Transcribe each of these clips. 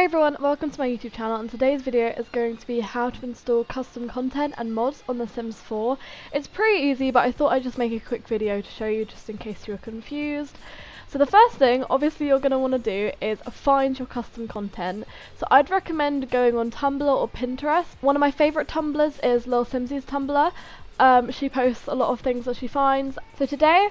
Hi everyone, welcome to my YouTube channel, and today's video is going to be how to install custom content and mods on The Sims 4. It's pretty easy, but I thought I'd just make a quick video to show you just in case you were confused. So the first thing, obviously, you're going to want to do is find your custom content. So I'd recommend going on Tumblr or Pinterest. One of my favourite Tumblrs is Lil Simsy's Tumblr. She posts a lot of things that she finds. So today,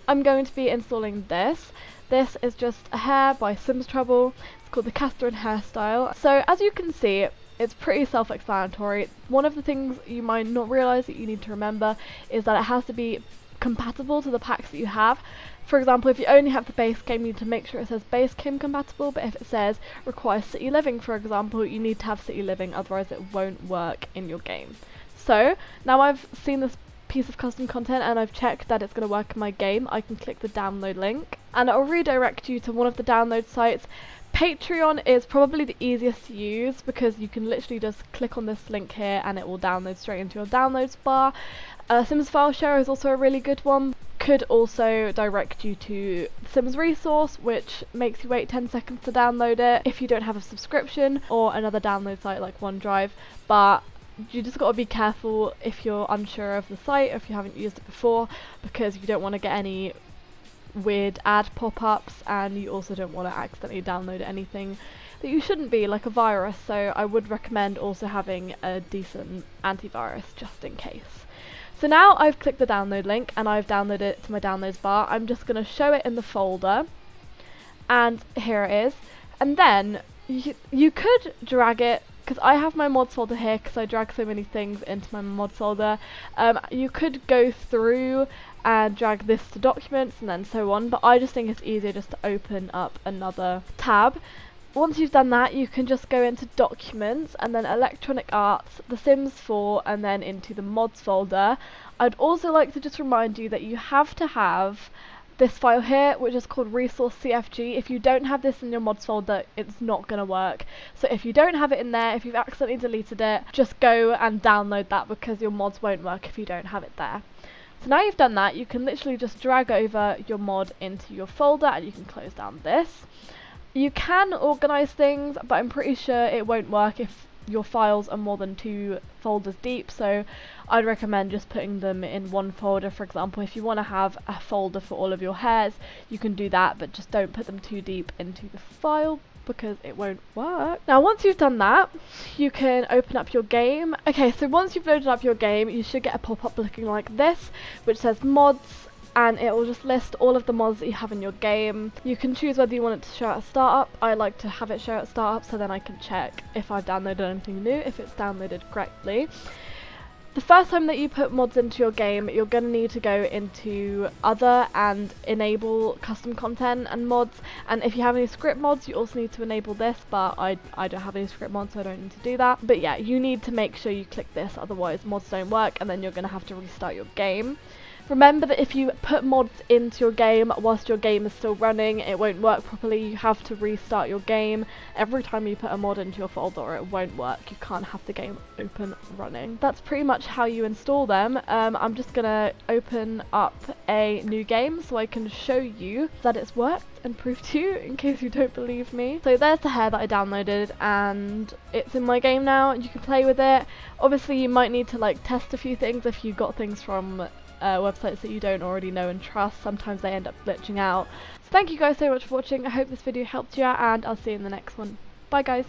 I'm going to be installing this. This is just a hair by Sims Trouble. It's called the Catherine hairstyle. So as you can see, it's pretty self-explanatory. One of the things you might not realise that you need to remember is that it has to be compatible to the packs that you have. For example, if you only have the base game, you need to make sure it says base game compatible, but if it says requires city living, for example, you need to have city living, otherwise it won't work in your game. So now I've seen this piece of custom content and I've checked that it's going to work in my game, I can click the download link and it'll redirect you to one of the download sites. Patreon is probably the easiest to use because you can literally just click on this link here and it will download straight into your downloads bar. Sims File Share is also a really good one. Could also direct you to Sims Resource, which makes you wait 10 seconds to download it if you don't have a subscription, or another download site like OneDrive. But you just got to be careful if you're unsure of the site, or if you haven't used it before, because you don't want to get any weird ad pop-ups, and you also don't want to accidentally download anything that you shouldn't be, like a virus. So I would recommend also having a decent antivirus just in case. So now I've clicked the download link and I've downloaded it to my downloads bar. I'm just going to show it in the folder, and here it is. And then you could drag it, because I have my mods folder here because I drag so many things into my mods folder. You could go through and drag this to documents and then so on, but I just think it's easier just to open up another tab. Once you've done that, you can just go into documents and then electronic arts, The Sims 4, and then into the mods folder. I'd also like to just remind you that you have to have this file here, which is called resource CFG. If you don't have this in your mods folder, it's not going to work. So if you don't have it in there, if you've accidentally deleted it, just go and download that, because your mods won't work if you don't have it there. So now you've done that, you can literally just drag over your mod into your folder and you can close down this. You can organise things, but I'm pretty sure it won't work if your files are more than 2 folders deep, so I'd recommend just putting them in one folder. For example, if you want to have a folder for all of your hairs, you can do that, but just don't put them too deep into the file because it won't work. Now once you've done that, you can open up your game. Okay, so once you've loaded up your game, you should get a pop-up looking like this, which says mods, and it will just list all of the mods that you have in your game. You can choose whether you want it to show at startup. I like to have it show at startup, so then I can check if I've downloaded anything new, if it's downloaded correctly. The first time that you put mods into your game, you're going to need to go into other and enable custom content and mods, and if you have any script mods, you also need to enable this, but I don't have any script mods, so I don't need to do that. But yeah, you need to make sure you click this, otherwise mods don't work and then you're going to have to restart your game. Remember that if you put mods into your game whilst your game is still running, it won't work properly. You have to restart your game every time you put a mod into your folder, or it won't work. You can't have the game open running. That's pretty much how you install them. I'm just gonna open up a new game so I can show you that it's worked and prove to you in case you don't believe me. So there's the hair that I downloaded and it's in my game now. You can play with it. Obviously you might need to like test a few things if you got things from websites that you don't already know and trust. Sometimes they end up glitching out. So thank you guys so much for watching. I hope this video helped you out, and I'll see you in the next one. Bye guys.